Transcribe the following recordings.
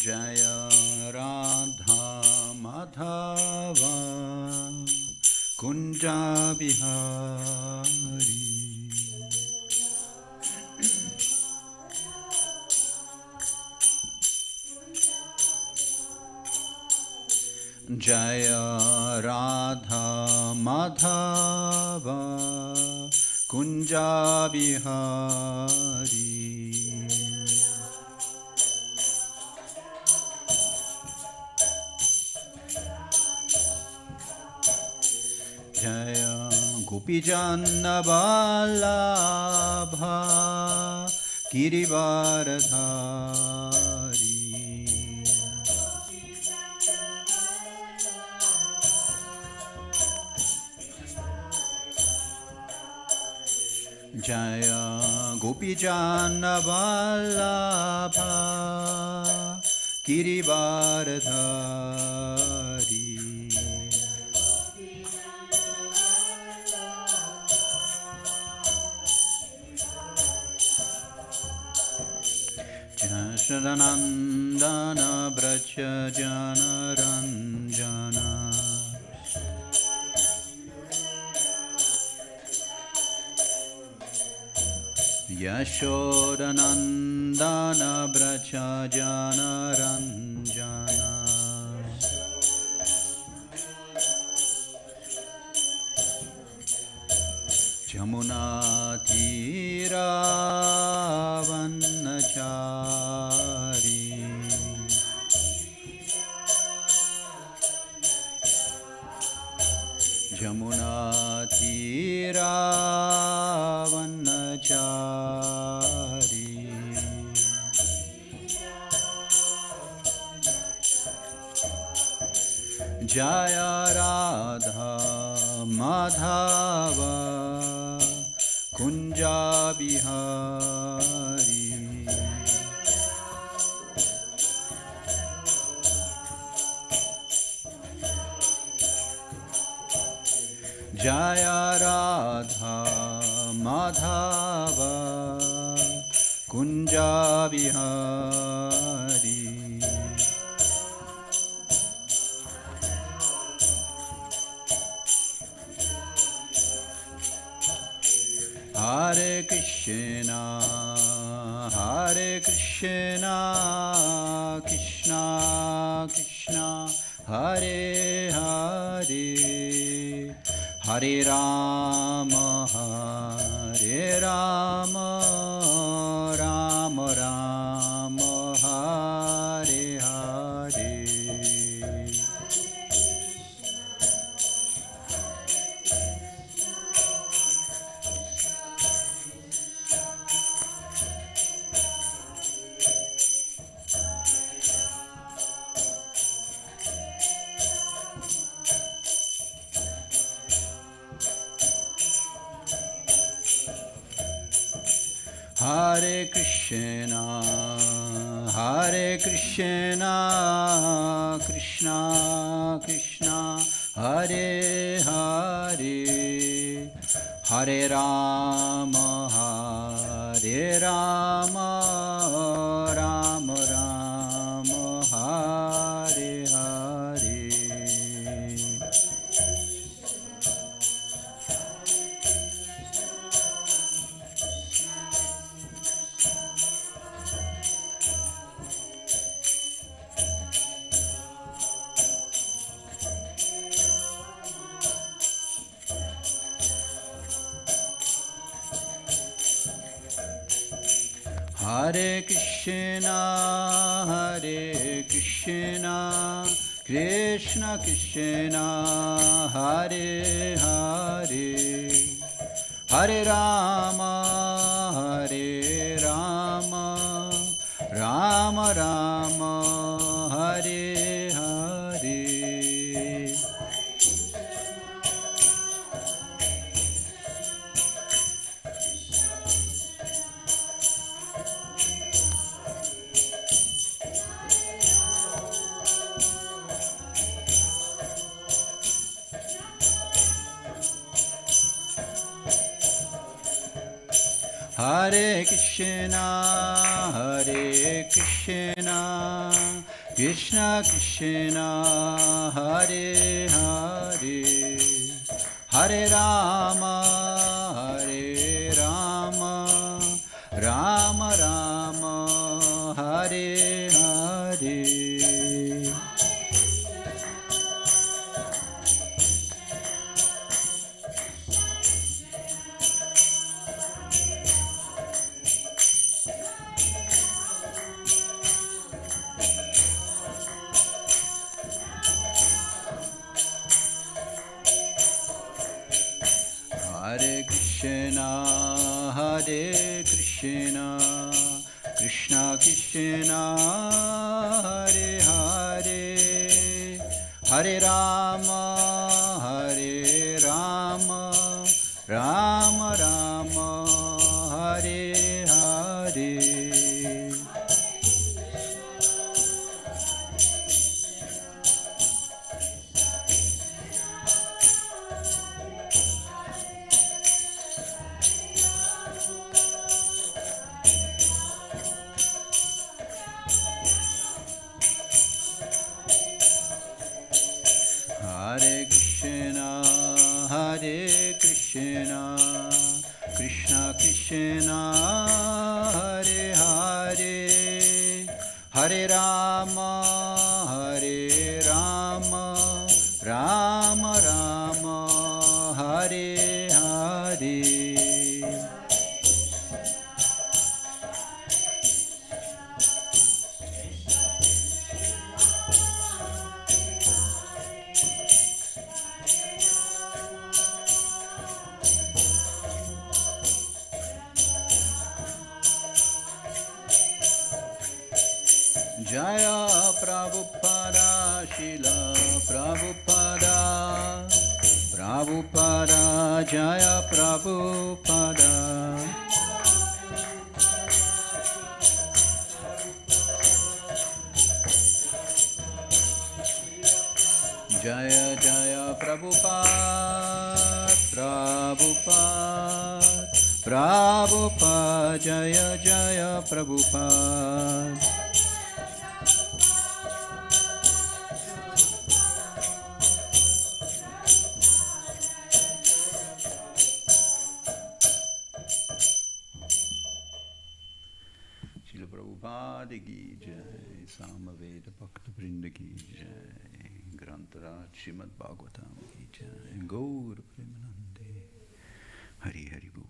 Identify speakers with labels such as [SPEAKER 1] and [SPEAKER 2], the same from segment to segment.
[SPEAKER 1] Jaya Radha Madhava Kunja Bihari. Jaya Radha Madhava Kunja Bihari. Jaya Gopijanna Vallabha Girivaradhari. Jaya Gopijanna Vallabha Girivaradhari. Sadanandana Bracha Jana Ranjana Yashodanandana Bracha Jana Ranjana Jamuna Tira Vannachari Jamuna Tira Vannachari Jaya Radha Madhava Kunja Bihari. Jaya Radha Madhava Kunja Bihari. Hare Krishna, Hare Krishna, Krishna Krishna, Hare Hare, Hare Rama, Hare Rama, Rama Rama, Hare Hare. Hare Krishna, Hare Krishna, Krishna Krishna, Hare Hare, Hare Rama, Hare Rama, Rama Rama, Hare Hare. Hare Krishna, Hare Krishna, Krishna Krishna, Hare Hare, Hare Rama, Hare Rama, Rama Rama, Hare Hare. Hare Krishna, Hare Krishna, Krishna Krishna Hare Hare Hare Rama Hare Rama Rama Rama Hare Hare. Hare Krishna, Krishna Krishna, Hare Hare, Hare Rama, Hare Rama, Rama Rama, Hare Hare. Hare Krishna, Krishna Krishna, Hare Hare, Hare Rama, Hare Rama, Rama Rama, Hare Hare. Jaya Prabhupada, Shila Prabhupada, Prabhupada, Jaya Prabhupada. Jaya Jaya Prabhupada, Prabhupada, Prabhupada, Jaya Jaya Prabhupada. Prabhupada ki jai, Samaveda Bhakta Vrinda ki jai, Grantaraj Srimad Bhagavatam ki jai, Gaur Premanande, Hari Hari Bol.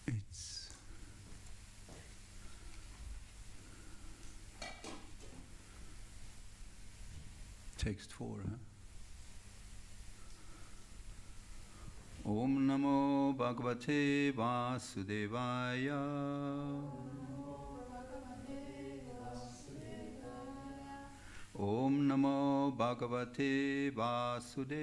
[SPEAKER 1] It's text 4, huh? Om Namo Bhagavate Vasudevaya. Om Namo Bhagavate Vasudevaya.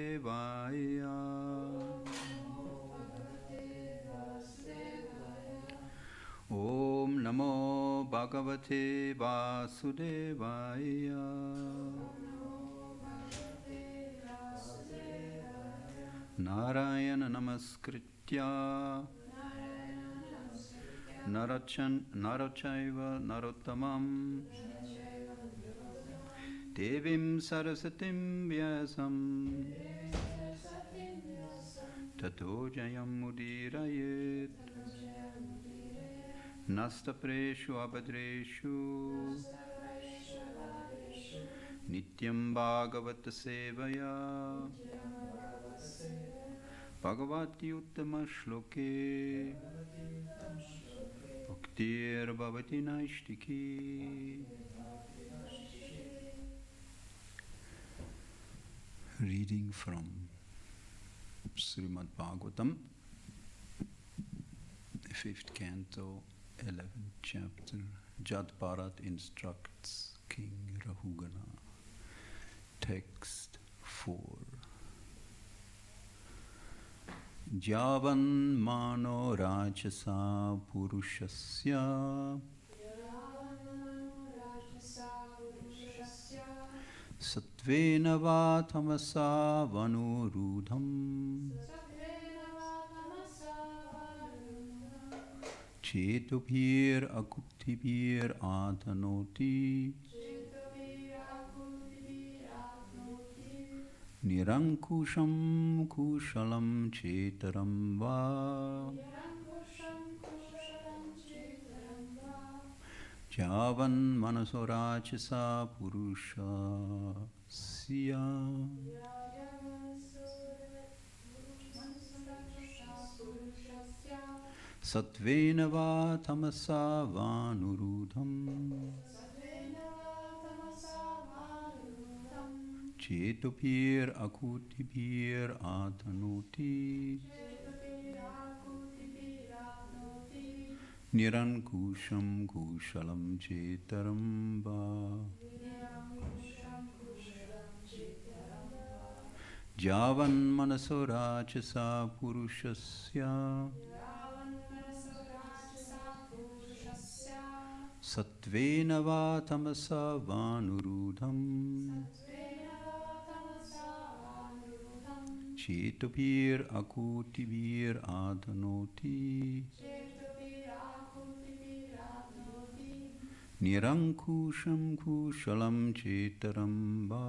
[SPEAKER 1] Om Namo Bhagavate Vasudevaya. Narayana Namaskritya Narachaiva Narottamam Devim Sarasatim Vyasam Tato Jayam Mudirayet Nastapreshu Abhadreshu Nityam Bhagavata Sevaya Bhagavati Uttama Shloke Bhaktir Bhavati Naishtiki. Reading from Srimad Bhagavatam, 5th canto, 11th chapter. Jad Bharat instructs King Rahugana. Text 4. Javan mano rajasa purushasya Satvena va tamasa vanurudham Chetobhir akutibhir adhanoti Nirankusham kushalam chetaram va Javan manasorachasa purusha siya Satvena va tamasa vanurudham Chetobhir akutibhir adhanoti Nirankusham kushalam chetaram va Javan manasorachasa purushasya Satvena va tamasa vanurudham Chetobhir akutibhir adhanoti Nirankusham kushalam chetaram va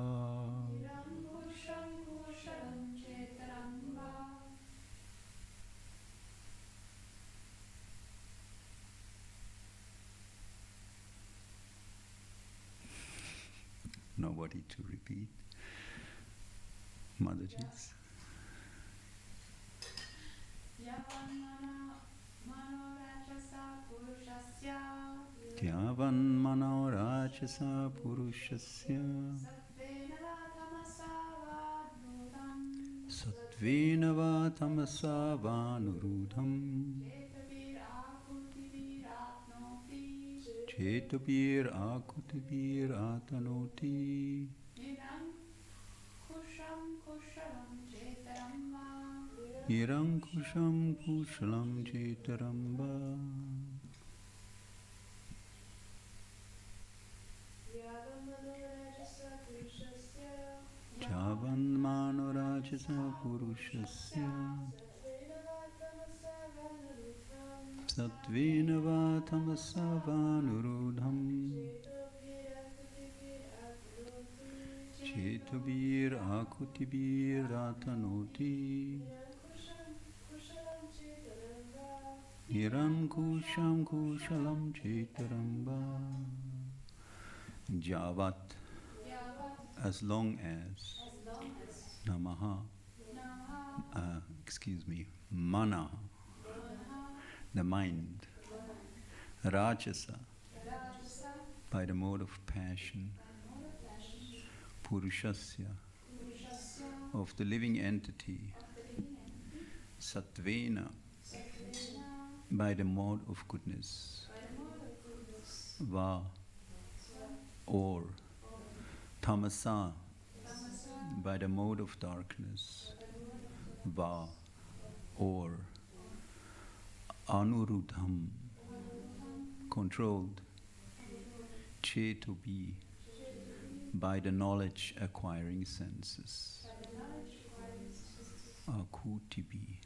[SPEAKER 1] Nobody to repeat. Mataji's. Yavan mano rajasa purushasya Satvena va tamasa vanurudham Chetobhir akutibhir athanoti Nirankusham kushalam chetaram va Javan mano rajasa purushasya Satvena va tamasa vanurudham Chetobhir akutibhir athanoti Nirankusham kushalam chetaram va Javat, as long as Namaha, Mana, the mind, Rajasa, by the mode of passion, Purushasya, of the living entity, Satvena, by the mode of goodness, Va, or Tamasa, by the mode of darkness, Va, or Anurudham, controlled, Chetobi, by the knowledge acquiring senses, Akutibi,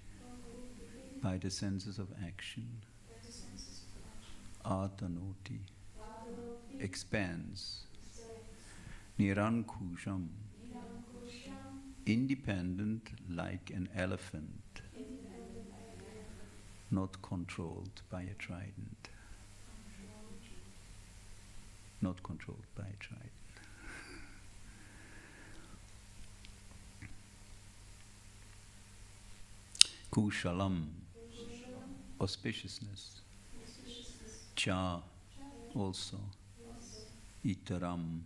[SPEAKER 1] by the senses of action, Athanoti, expands, Nirankusham, independent like an elephant, not controlled by a trident. Not controlled by a trident. Kushalam, auspiciousness. Cha, also. Itaram,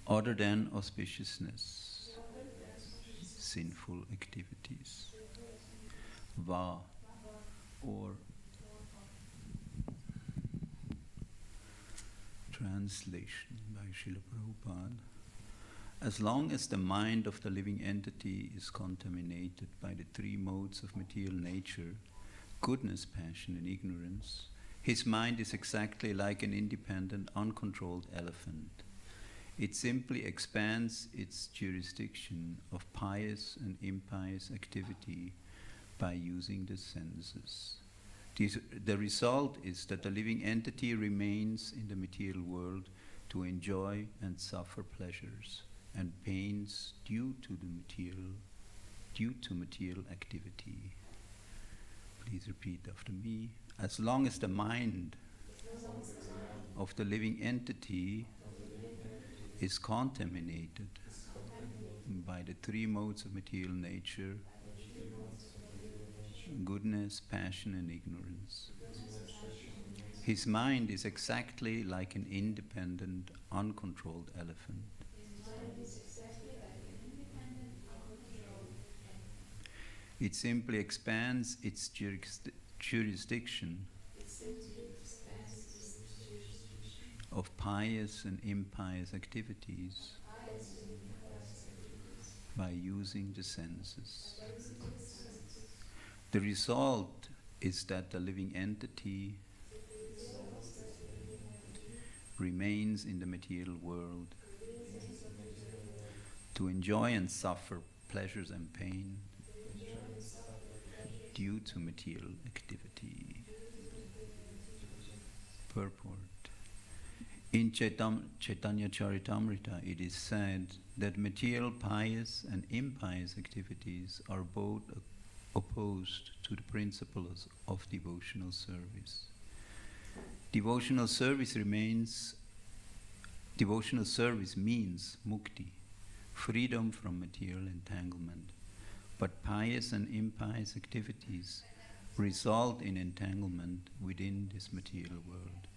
[SPEAKER 1] other than auspiciousness. Sinful activities. Va, or Translation by Srila Prabhupada. As long as the mind of the living entity is contaminated by the three modes of material nature, goodness, passion, and ignorance, his mind is exactly like an independent, uncontrolled elephant. It simply expands its jurisdiction of pious and impious activity by using the senses. The result is that the living entity remains in the material world to enjoy and suffer pleasures and pains due to material activity. Please repeat after me. As long as the mind of the living entity is contaminated by the three modes of material nature, goodness, passion, and ignorance, his mind is exactly like an independent, uncontrolled elephant. It simply expands its jurisdiction of pious and impious activities by using the senses. The result is that the living entity remains in the material world to enjoy and suffer pleasures and pain due to material activity. Purport. In Chaitanya Charitamrita, it is said that material pious and impious activities are both opposed to the principles of devotional service. Devotional service means mukti, freedom from material entanglement. But pious and impious activities result in entanglement within this material world.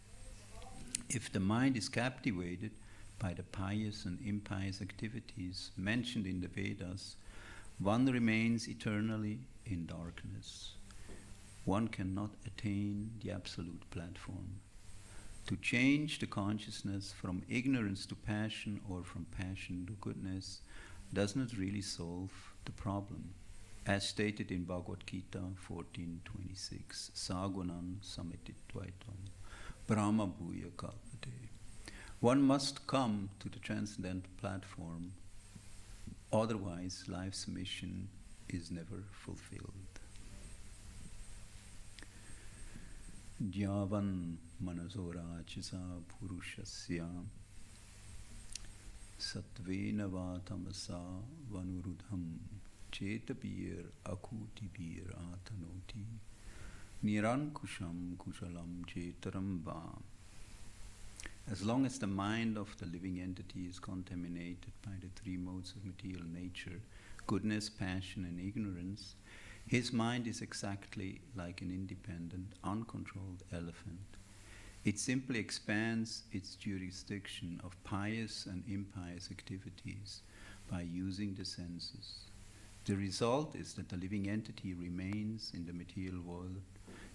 [SPEAKER 1] If the mind is captivated by the pious and impious activities mentioned in the Vedas, one remains eternally in darkness. One cannot attain the absolute platform. To change the consciousness from ignorance to passion or from passion to goodness does not really solve the problem, as stated in Bhagavad Gita 14:26, Sagunan samititvaitvam Brahma Bhuya Kalpate. One must come to the transcendental platform, otherwise life's mission is never fulfilled. Jyavan manazorachisa purushasya satvena va tamasa vanurudham Chetabir akutibir atanoti nirankusham kushalam chetaram va. As long as the mind of the living entity is contaminated by the three modes of material nature, goodness, passion, and ignorance, his mind is exactly like an independent, uncontrolled elephant. It simply expands its jurisdiction of pious and impious activities by using the senses. The result is that the living entity remains in the material world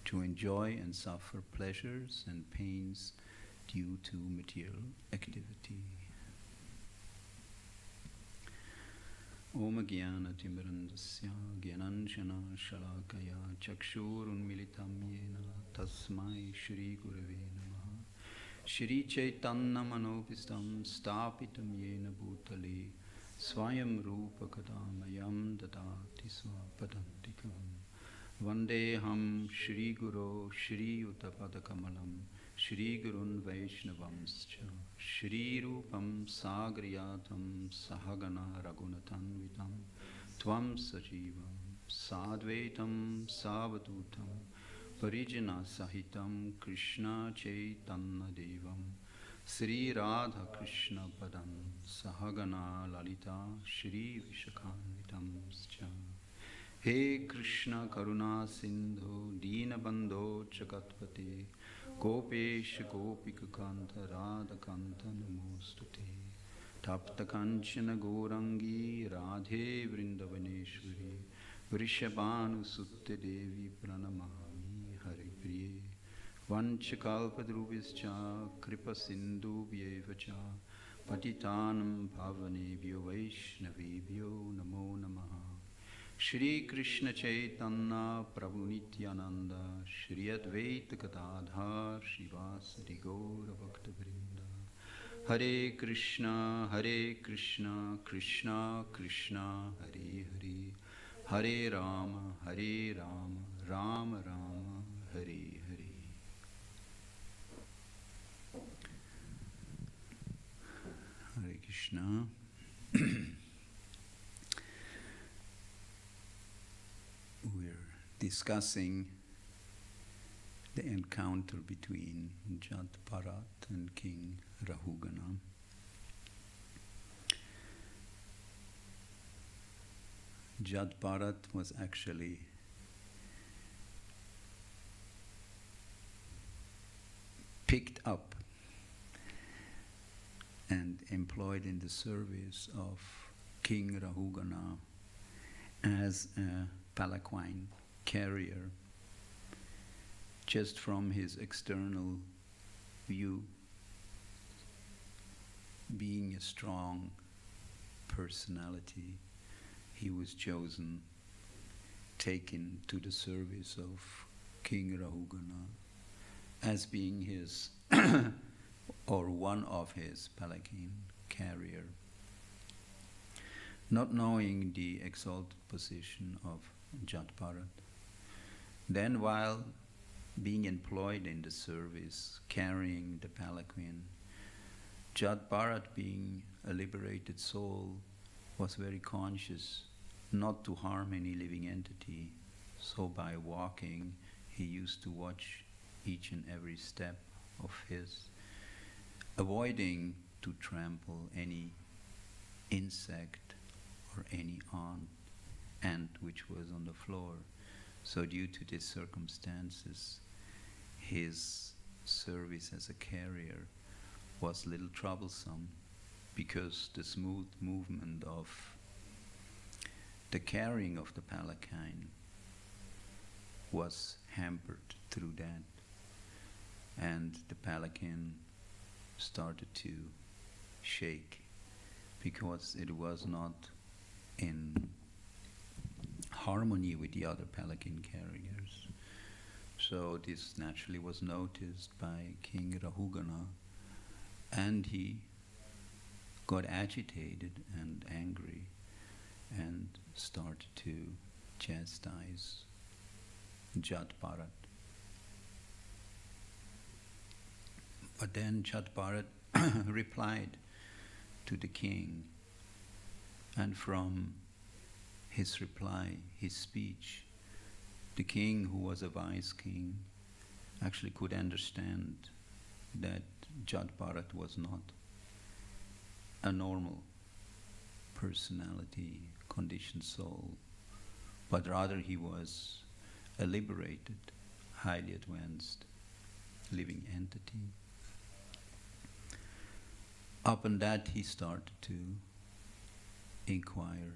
[SPEAKER 1] to enjoy and suffer pleasures and pains due to material activity. Om Jnana Timirandasya Jnananjana Shalakaya Chakshurunmilitam Yena Tasmai Shri Gurave Namaha Shri Chaitanya Manopistam Stapitam Yena Bhutale Swayam Rupa Kadamayam Dadati Swapadantikam Vandeham Shri Guru Shri Uttapadakamalam Shri Gurun Vaishnavamscha Shri Rupam Sagriyatam Sahagana Raghunathanvitam Tvam Sajivam Sadvaitam Savadutam Parijana Sahitam Krishna Chaitanya Devam Sri Radha Krishna Padam Sahagana Lalita Shri Vishakhanvitamscha. He Krishna Karuna Sindhu Deenabandho Jagatpate Gopesh Gopika Kanta Radha Kanta Namostute Tapta Kanchana Gorangi Radhe Vrindavaneshwari Vrishabhanu Sutte Devi Pranamami Hari Priye Vanchakalpadrubhischa kripa sindhubhyeva cha patitanam pavanebhyo vaishnavebhyo namo namaha. Shri Krishna Chaitanya Prabhu Nityananda Shri Advaita Gadadhar Shivasati Gaura Bhakta Vrinda. Hare Krishna Krishna Krishna Hare Hare, Hare Rama Rama Rama Hare Hare. Hare Krishna. We're discussing the encounter between Jat Bharat and King Rahugana. Jat Bharat was actually picked up and employed in the service of King Rahugana as a palanquin carrier, just from his external view, being a strong personality, he was chosen, taken to the service of King Rahugana as being his or one of his palanquin carrier. Not knowing the exalted position of Jat Bharat, then while being employed in the service, carrying the palanquin, Jat Bharat, being a liberated soul, was very conscious not to harm any living entity. So by walking, he used to watch each and every step of his, avoiding to trample any insect or any ant which was on the floor. So due to these circumstances, his service as a carrier was a little troublesome, because the smooth movement of the carrying of the palanquin was hampered through that, and the palanquin started to shake because it was not in harmony with the other palanquin carriers. So this naturally was noticed by King Rahugana, and he got agitated and angry and started to chastise Jat Bharat. But then Jat Bharat replied to the king, and from his reply, his speech, the king, who was a wise king, actually could understand that Jat Bharat was not a normal personality, conditioned soul, but rather he was a liberated, highly advanced living entity. Upon that, he started to inquire,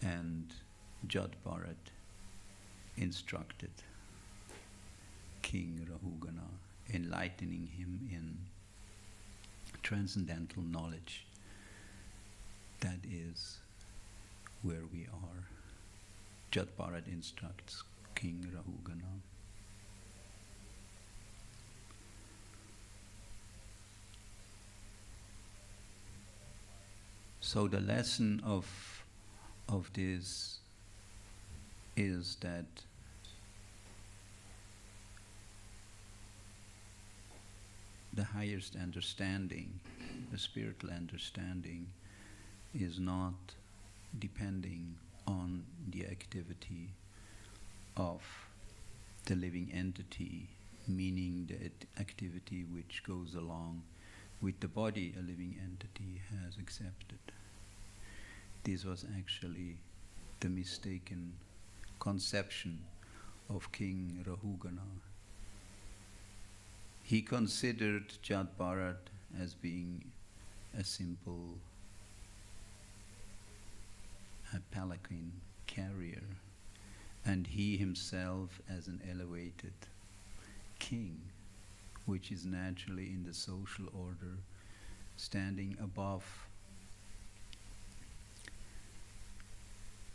[SPEAKER 1] and Jat Bharat instructed King Rahugana, enlightening him in transcendental knowledge. That is where we are. Jat Bharat instructs King Rahugana. So the lesson of this is that the highest understanding, the spiritual understanding, is not depending on the activity of the living entity, meaning the activity which goes along with the body a living entity has accepted. This was actually the mistaken conception of King Rahugana. He considered Jat Bharat as being a simple palanquin carrier, and he himself as an elevated king, which is naturally in the social order, standing above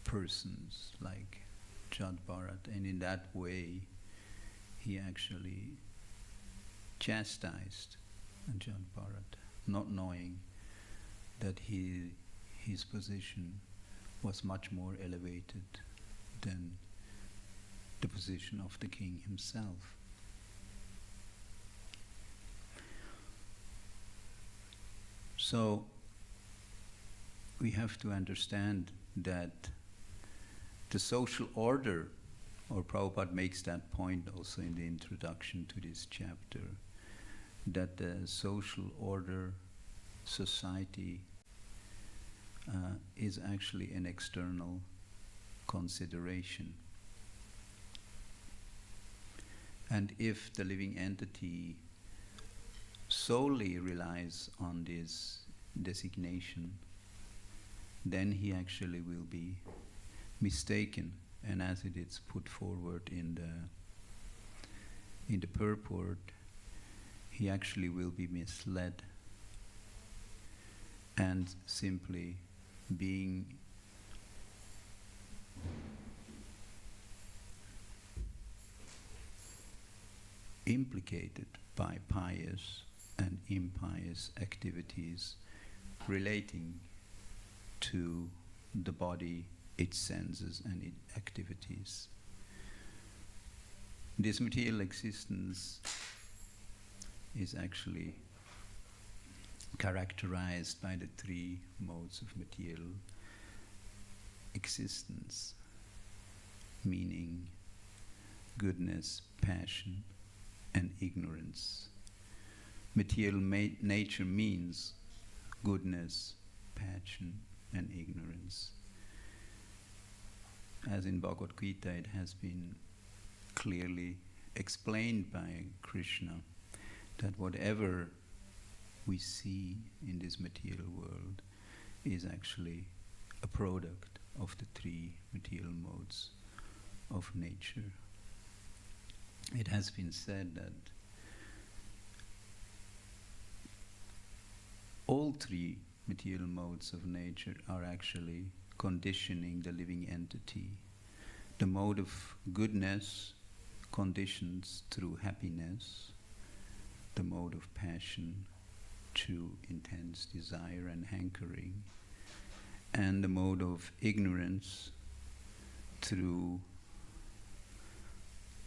[SPEAKER 1] persons like Jad Bharat, and in that way he actually chastised Jad Bharat, not knowing that his position was much more elevated than the position of the king himself. So we have to understand that the social order, or Prabhupada makes that point also in the introduction to this chapter, that the social order, society, is actually an external consideration. And if the living entity solely relies on this designation, then he actually will be mistaken, and as it is put forward in the purport, he actually will be misled, and simply being implicated by pious and impious activities relating to the body, its senses and its activities. This material existence is actually characterized by the three modes of material existence, meaning goodness, passion, and ignorance. Material nature means goodness, passion, and ignorance. As in Bhagavad Gita, it has been clearly explained by Krishna that whatever we see in this material world is actually a product of the three material modes of nature. It has been said that all three material modes of nature are actually conditioning the living entity. The mode of goodness conditions through happiness, the mode of passion through intense desire and hankering, and the mode of ignorance through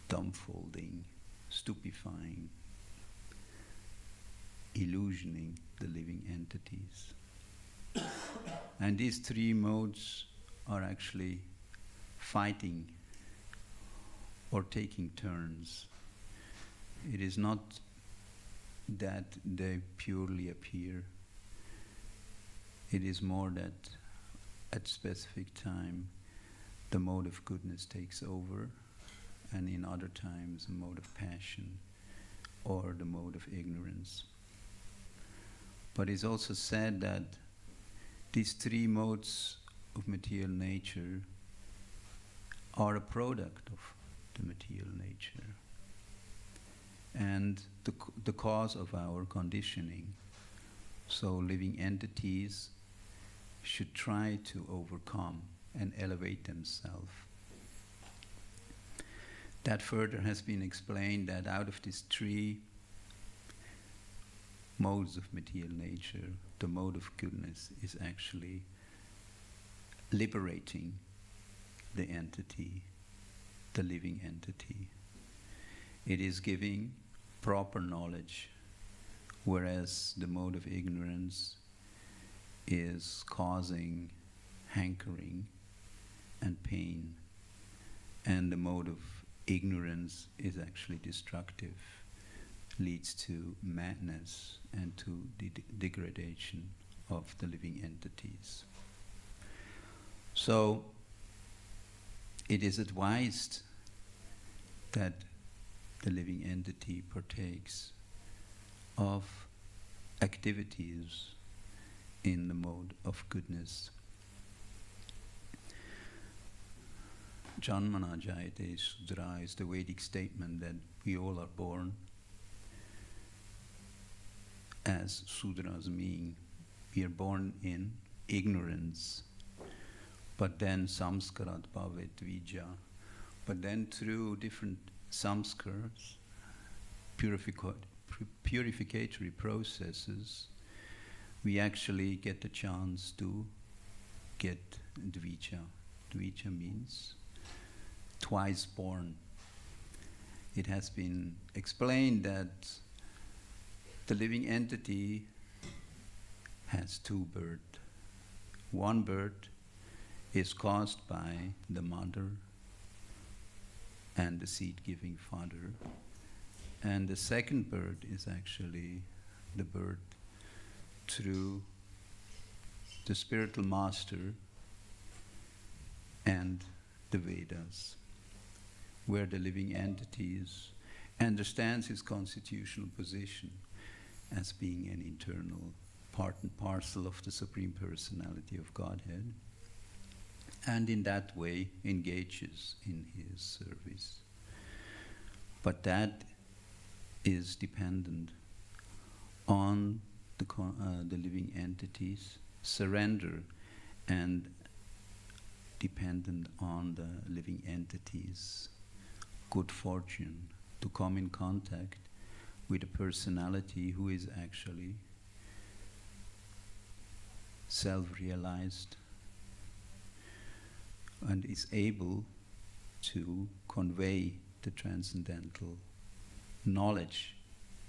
[SPEAKER 1] dumbfolding, stupefying, illusioning the living entities. And these three modes are actually fighting or taking turns. It is not that they purely appear. It is more that at specific time the mode of goodness takes over, and in other times the mode of passion or the mode of ignorance. But it's also said that these three modes of material nature are a product of the material nature and the cause of our conditioning. So living entities should try to overcome and elevate themselves. That further has been explained that out of these three modes of material nature, the mode of goodness is actually liberating the entity, the living entity. It is giving proper knowledge, whereas the mode of ignorance is causing hankering and pain, and the mode of ignorance is actually destructive, leads to madness and to the degradation of the living entities. So it is advised that the living entity partakes of activities in the mode of goodness. Janmana Jayate Sudra is the Vedic statement that we all are born as Sudras, meaning we are born in ignorance, but then samskarat bhavet vijja, but then through different samskars, purificatory processes, we actually get the chance to get dvija. Dvija means twice born. It has been explained that the living entity has two births. One birth is caused by the mother and the seed-giving father. And the second birth is actually the birth through the spiritual master and the Vedas, where the living entities understands his constitutional position as being an internal part and parcel of the Supreme Personality of Godhead, and in that way engages in his service. But that is dependent on the living entities' surrender and dependent on the living entities' good fortune to come in contact with a personality who is actually self-realized and is able to convey the transcendental knowledge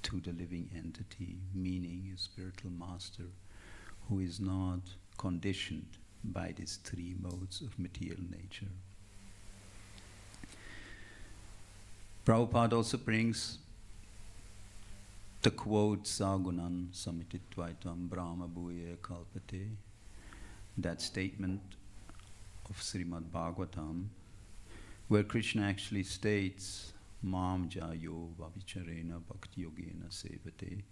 [SPEAKER 1] to the living entity, meaning a spiritual master who is not conditioned by these three modes of material nature. Prabhupada also brings the quote Sagunan Samititvaitvam Brahma Bhuye Kalpate, that statement of Srimad Bhagavatam, where Krishna actually states Mam Jayo Vavicharena Bhakti Yogena Sevate,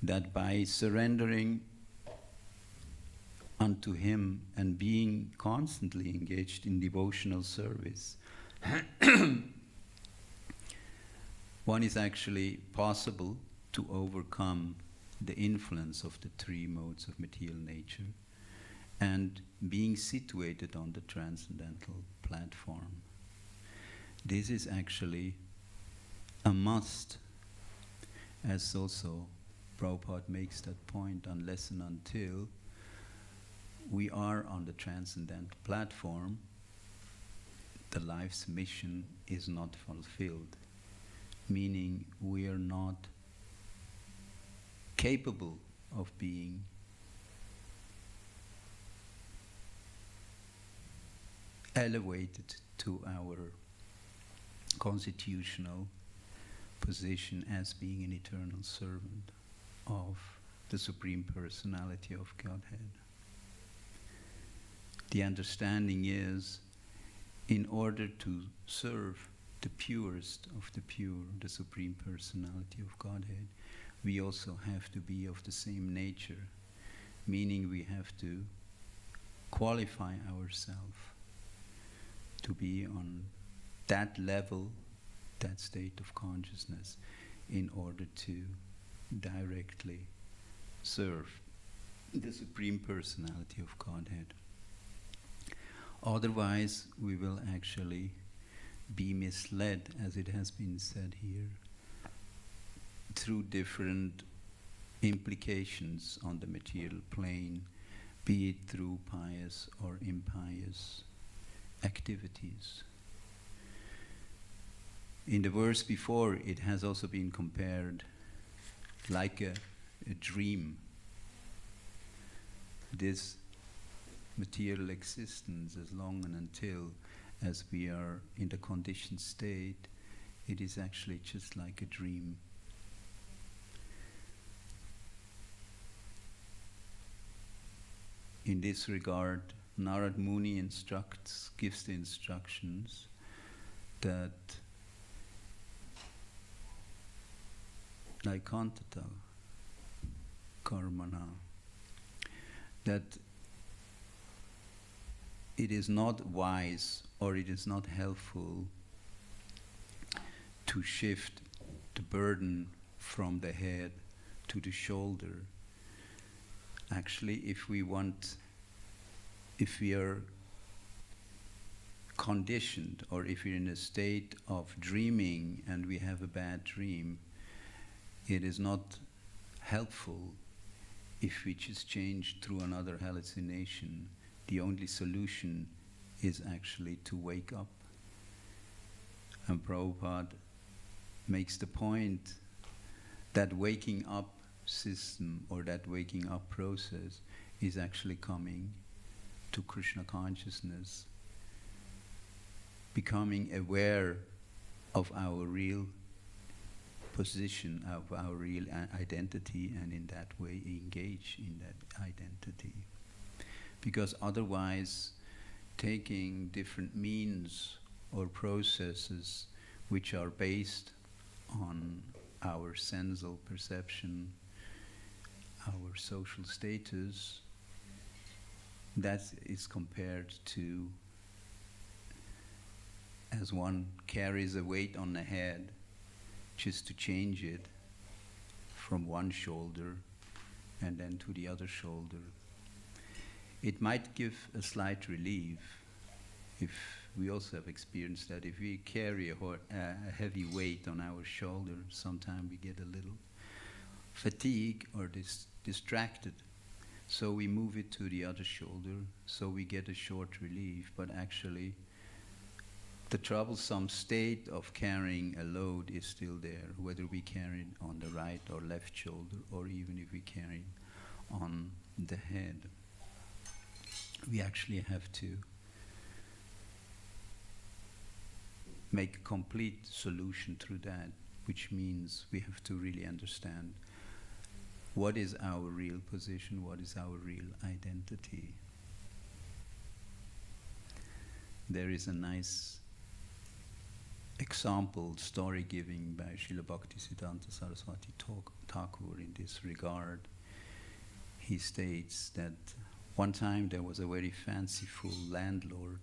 [SPEAKER 1] that by surrendering unto him and being constantly engaged in devotional service, one is actually possible to overcome the influence of the three modes of material nature and being situated on the transcendental platform. This is actually a must, as also Prabhupada makes that point, unless and until we are on the transcendental platform, the life's mission is not fulfilled, meaning we are not capable of being elevated to our constitutional position as being an eternal servant of the Supreme Personality of Godhead. The understanding is, in order to serve the purest of the pure, the Supreme Personality of Godhead, we also have to be of the same nature, meaning we have to qualify ourselves to be on that level, that state of consciousness, in order to directly serve the Supreme Personality of Godhead. Otherwise, we will actually be misled, as it has been said here, through different implications on the material plane, be it through pious or impious activities. In the verse before, it has also been compared like a dream. This material existence, as long and until as we are in the conditioned state, it is actually just like a dream. In this regard, Narad Muni gives the instructions that Naikantata Karmana, that it is not wise or it is not helpful to shift the burden from the head to the shoulder. Actually, if we are conditioned, or if we're in a state of dreaming and we have a bad dream, it is not helpful if we just change through another hallucination. The only solution is actually to wake up. And Prabhupada makes the point that waking up system, or that waking up process, is actually coming to Krishna consciousness, becoming aware of our real position, of our real identity, and in that way engage in that identity. Because otherwise, taking different means or processes which are based on our sensal perception, our social status, that is compared to as one carries a weight on the head just to change it from one shoulder and then to the other shoulder. It might give a slight relief if we also have experienced that if we carry a heavy weight on our shoulder, sometimes we get a little fatigued or distracted. So we move it to the other shoulder, so we get a short relief, but actually the troublesome state of carrying a load is still there, whether we carry it on the right or left shoulder, or even if we carry it on the head. We actually have to make a complete solution through that, which means we have to really understand what is our real position, what is our real identity. There is a nice example, story giving by Srila Bhaktisiddhanta Saraswati Thakur in this regard. He states that one time there was a very fanciful landlord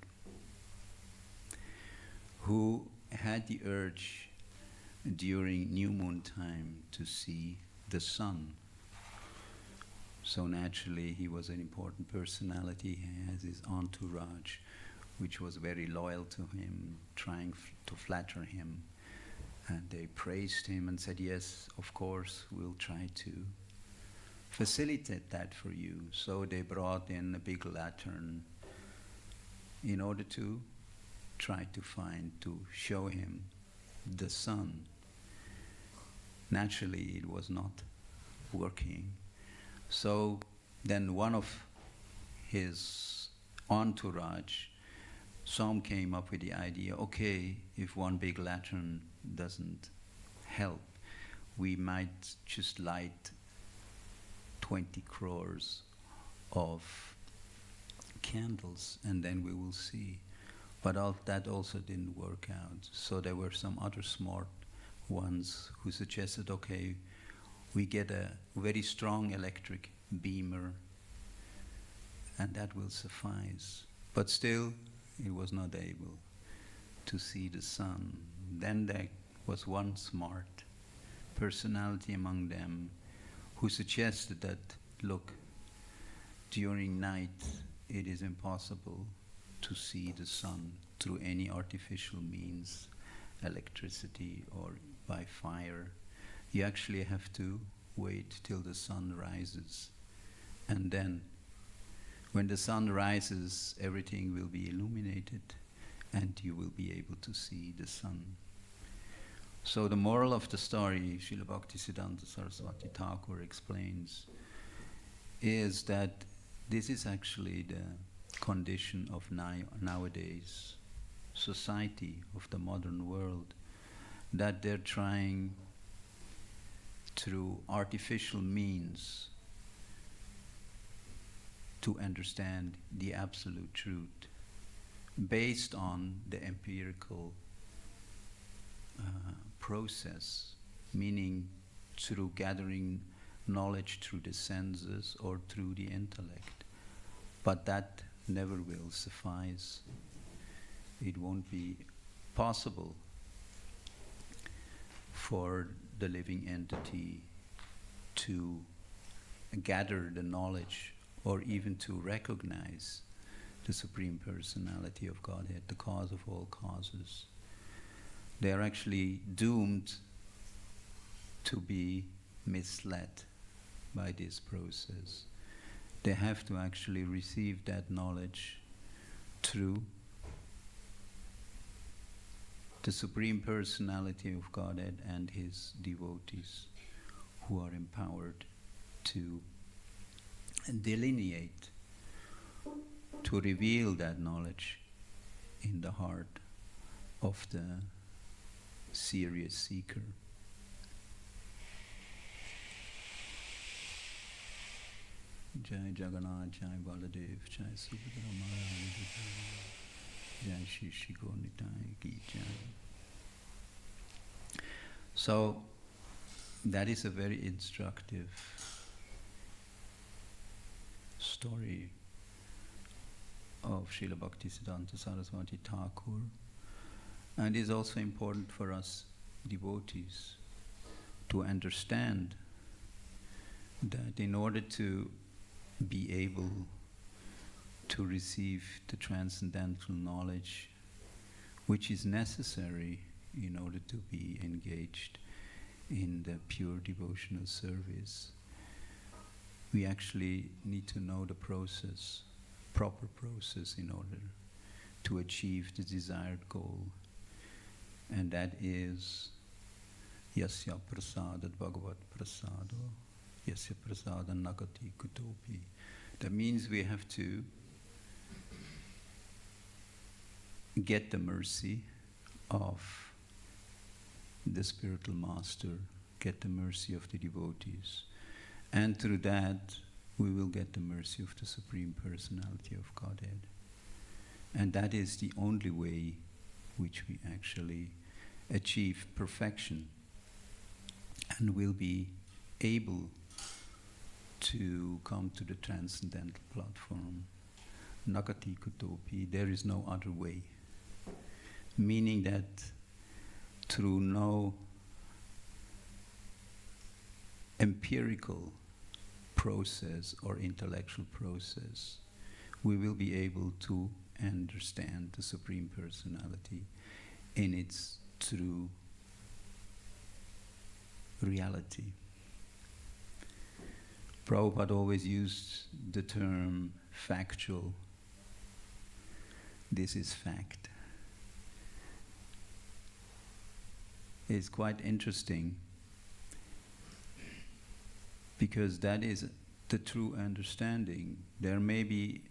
[SPEAKER 1] who had the urge during new moon time to see the sun. So naturally he was an important personality. He has his entourage, which was very loyal to him, trying to flatter him. And they praised him and said, yes, of course, we'll try to facilitate that for you. So they brought in a big lantern in order to try to show him the sun. Naturally, it was not working. So then one of his entourage, some came up with the idea, okay, if one big lantern doesn't help, we might just light 20 crores of candles and then we will see. But that also didn't work out. So there were some other smart ones who suggested, okay, we get a very strong electric beamer and that will suffice. But still, it was not able to see the sun. Then there was one smart personality among them who suggested that, look, during night it is impossible to see the sun through any artificial means, electricity or by fire. You actually have to wait till the sun rises. And then, when the sun rises, everything will be illuminated and you will be able to see the sun. So the moral of the story, Srila Bhaktisiddhanta Saraswati Thakur explains, is that this is actually the condition of nowadays society, of the modern world, that they're trying through artificial means to understand the absolute truth based on the empirical process, meaning through gathering knowledge through the senses or through the intellect. But that never will suffice. it won't be possible for the living entity to gather the knowledge or even to recognize the Supreme Personality of Godhead, the cause of all causes. They are actually doomed to be misled by this process. They have to actually receive that knowledge through the Supreme Personality of Godhead and His devotees, who are empowered to delineate, to reveal that knowledge in the heart of the serious seeker. Jai Jagannath, Jai Baladev, Jai Subhadra Maharaj, Jai Shri Shri Gaur Nitai Ki Jai. So that is a very instructive story of Srila Bhaktisiddhanta Saraswati Thakur, and is also important for us devotees to understand that in order to be able to receive the transcendental knowledge which is necessary in order to be engaged in the pure devotional service, we actually need to know the process, proper process, in order to achieve the desired goal. And that is Yasya Prasadat Bhagavat Prasado, Yasya Prasada Nagati Kutopi. That means we have to get the mercy of the spiritual master, get the mercy of the devotees. And through that, we will get the mercy of the Supreme Personality of Godhead. And that is the only way which we actually achieve perfection and will be able to come to the transcendental platform. Nagati Kutopi, there is no other way. Meaning that through no empirical process or intellectual process, we will be able to understand the Supreme Personality in its true reality. Prabhupada always used the term factual. This is fact. It's quite interesting because that is the true understanding. There may be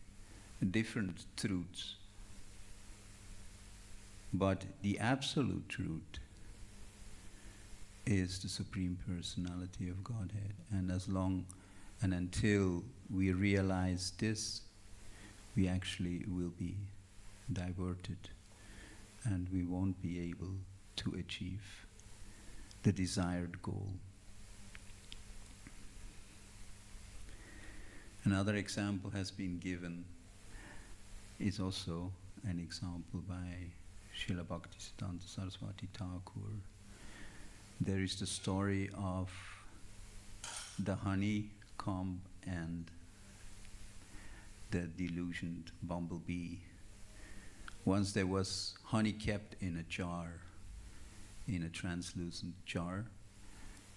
[SPEAKER 1] different truths, but the absolute truth is the Supreme Personality of Godhead. And as long and until we realize this, we actually will be diverted and we won't be able to achieve the desired goal. Another example has been given, is also an example by Srila Bhaktisiddhanta Saraswati Thakur. There is the story of the honeycomb and the delusioned bumblebee. Once there was honey kept in a jar, in a translucent jar,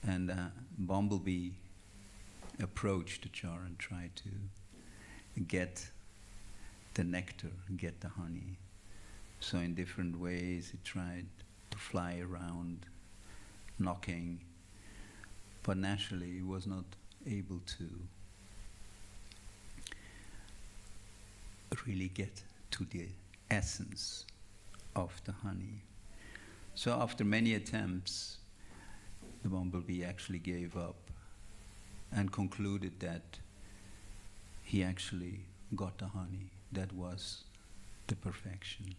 [SPEAKER 1] and a bumblebee approached the jar and tried to get the nectar, get the honey. So in different ways it tried to fly around, knocking, but naturally it was not able to really get to the essence of the honey. So after many attempts, the bumblebee actually gave up and concluded that he actually got the honey. That was the perfection.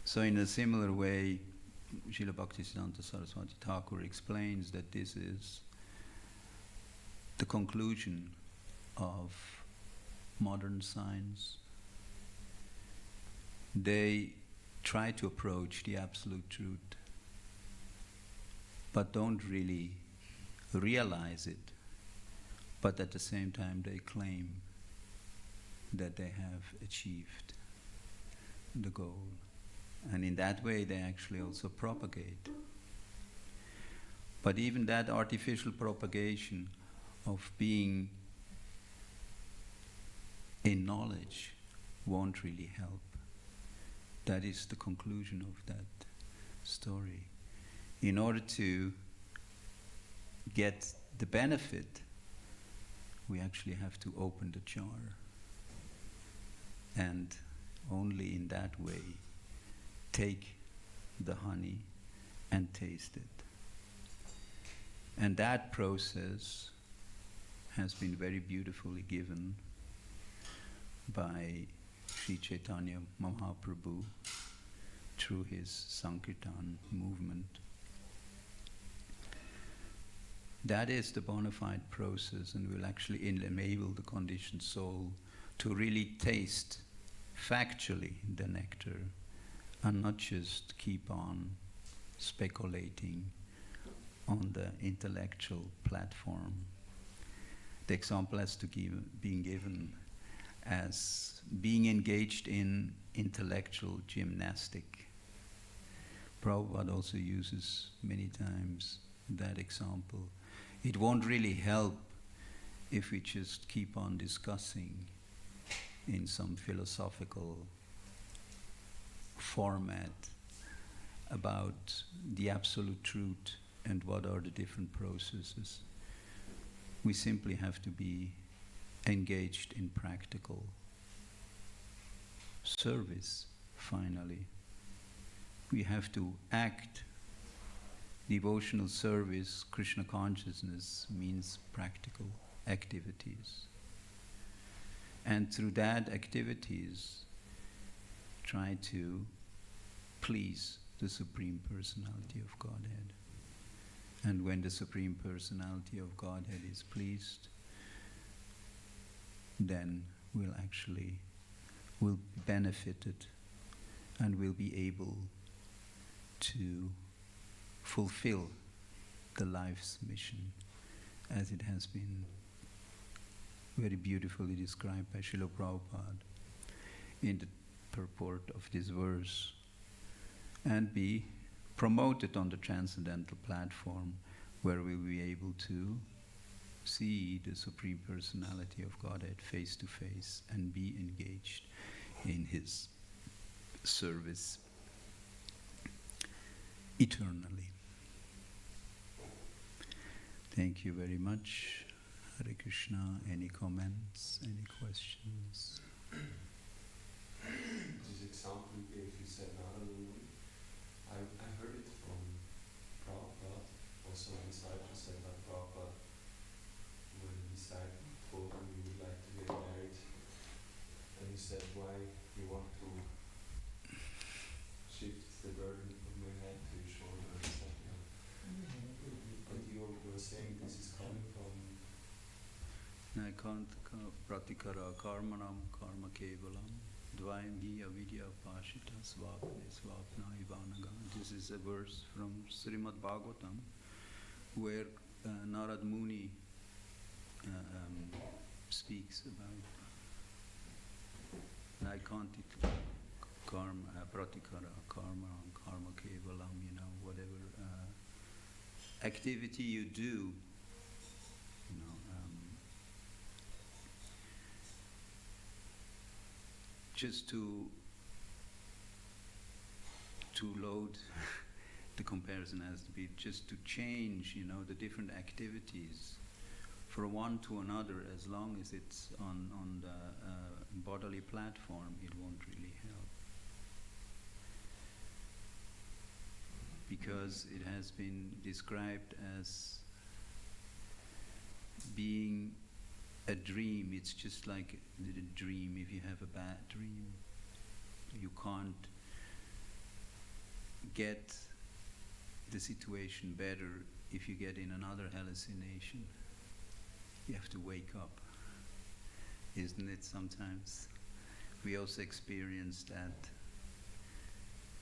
[SPEAKER 1] So in a similar way, Srila Bhaktisiddhanta Saraswati Thakur explains that this is the conclusion of modern science. they try to approach the absolute truth, but don't really realize it, but at the same time they claim that they have achieved the goal. And in that way they actually also propagate. But even that artificial propagation of being in knowledge won't really help. That is the conclusion of that story. In order to get the benefit, we actually have to open the jar. And only in that way take the honey and taste it. And that process has been very beautifully given by Sri Chaitanya Mahaprabhu through his Sankirtan movement. That is the bona fide process, and will actually enable the conditioned soul to really taste factually the nectar and not just keep on speculating on the intellectual platform. The example has to being given as being engaged in intellectual gymnastic. Prabhupada also uses many times that example. It won't really help if we just keep on discussing in some philosophical format about the absolute truth and what are the different processes. We simply have to be engaged in practical service, finally. We have to act. Devotional service, Krishna consciousness, means practical activities. And through that activities, try to please the Supreme Personality of Godhead. And when the Supreme Personality of Godhead is pleased, then we'll be benefited and will be able to fulfill the life's mission as it has been very beautifully described by Srila Prabhupada in the purport of this verse, and be promoted on the transcendental platform where we'll be able to see the Supreme Personality of Godhead face to face and be engaged in His service eternally. Thank you very much. Hare Krishna. Any comments? Any questions?
[SPEAKER 2] This example you gave, you said Narada. I heard it from Prabhupada, also a disciple said that Prabhupada, when the disciple told him he would like to get married, and he said, why you want to shift the burden from your head to your shoulder and stuff like that. But you were saying this is coming from...
[SPEAKER 1] Naikanta pratikara karmanam karma kevalam dvayam hi avidya pashita svapne svapna ivanaga. This is a verse from Srimad Bhagavatam where Narad Muni speaks about Naikantika karma, pratikara karmanam karma kevalam, whatever activity you do, just to load the comparison has to be just to change, the different activities from one to another. As long as it's on the bodily platform, it won't really help, because it has been described as being a dream. It's just like a dream. If you have a bad dream, you can't get the situation better if you get in another hallucination. You have to wake up. Isn't it sometimes? We also experience that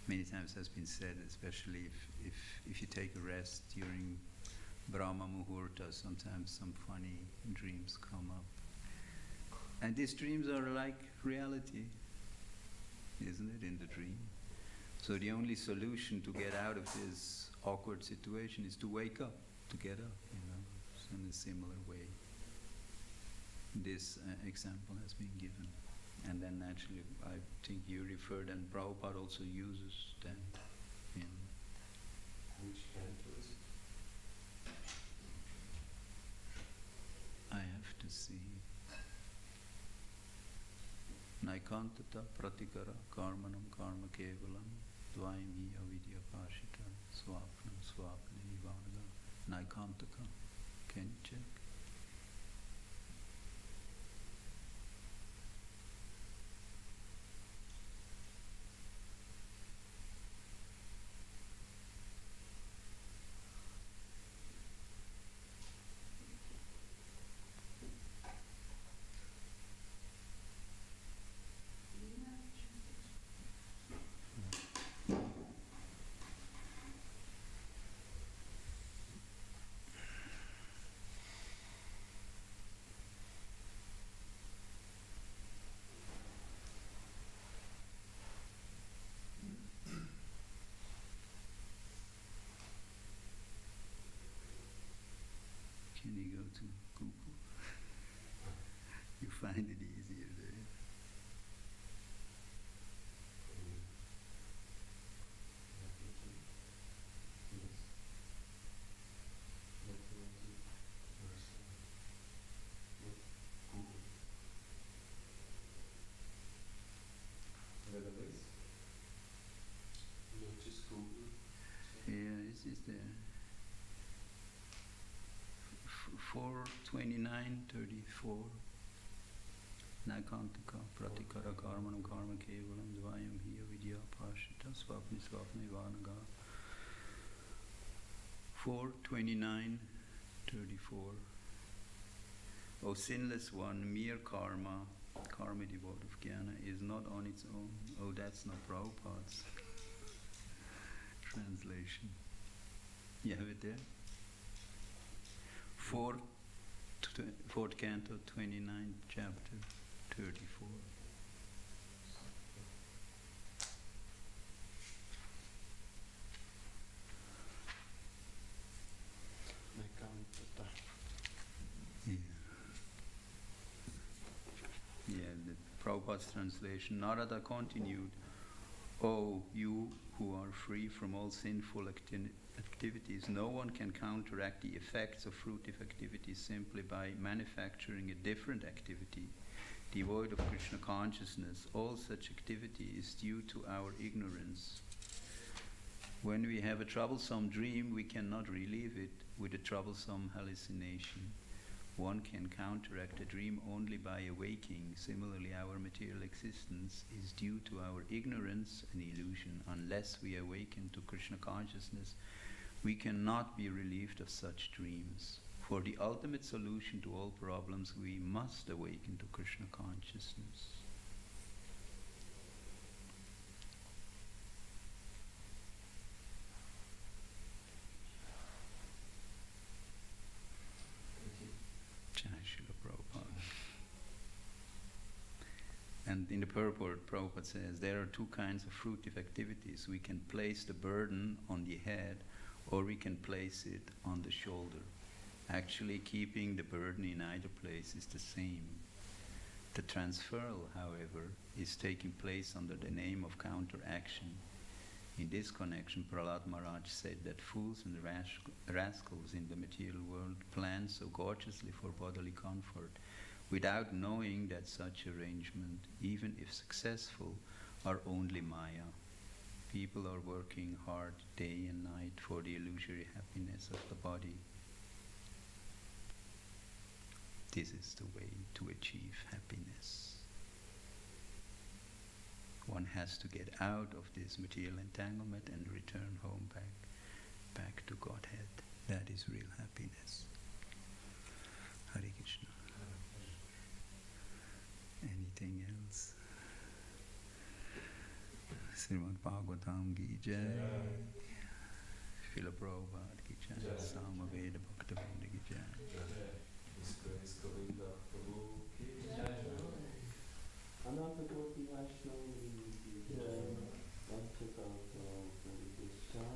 [SPEAKER 1] Many times has been said, especially if you take a rest during Brahma Muhurta, sometimes some funny dreams come up. And these dreams are like reality, isn't it, in the dream? So the only solution to get out of this awkward situation is to wake up, to get up, So in a similar way, this example has been given. And then naturally, I think you referred, and Prabhupada also uses that in...
[SPEAKER 2] Which canto is it?
[SPEAKER 1] I have to see. Naikantata pratikara karmanam karma kevalam dvaim hi avidya pashita swapnam swapne nivanaga. Naikantaka. Can you check? Can you go to Google? You find it easier there.
[SPEAKER 2] No, just Google.
[SPEAKER 1] Yeah, it's there. 429:34. Naikantaka pratikara karmanam karma kevalam dvayam hiya vidya pashita swapni swapne vanaga. 429:34. O sinless one, mere karma, karma devoid of jnana, is not on its own. Oh, that's not Prabhupada's translation. You have it there? Fourth canto, 29th chapter, 34. Yeah. Yeah, the Prabhupada's translation. Narada continued, O you who are free from all sinful activities, no one can counteract the effects of fruitive activities simply by manufacturing a different activity, devoid of Krishna consciousness. All such activity is due to our ignorance. When we have a troublesome dream, we cannot relieve it with a troublesome hallucination. One can counteract a dream only by awaking. Similarly, our material existence is due to our ignorance and illusion. Unless we awaken to Krishna consciousness, we cannot be relieved of such dreams. For the ultimate solution to all problems, we must awaken to Krishna consciousness. And in the purport, Prabhupada says, there are two kinds of fruitive activities. We can place the burden on the head, or we can place it on the shoulder. Actually, keeping the burden in either place is the same. The transferal, however, is taking place under the name of counteraction. In this connection, Prahlad Maharaj said that fools and rascals in the material world plan so gorgeously for bodily comfort, without knowing that such arrangement, even if successful, are only Maya. People are working hard day and night for the illusory happiness of the body. This is the way to achieve happiness. One has to get out of this material entanglement and return home back to Godhead. That is real happiness. Hare Krishna. Anything else? Srimad Bhagavatam ki jai. Srila Prabhupada ki jai. Samaveda Bhaktivinoda ki jai.
[SPEAKER 2] His Grace Govinda Prabhu ki jai. Ananta Koti Vaishnava ki jai. Vanchakata Purusha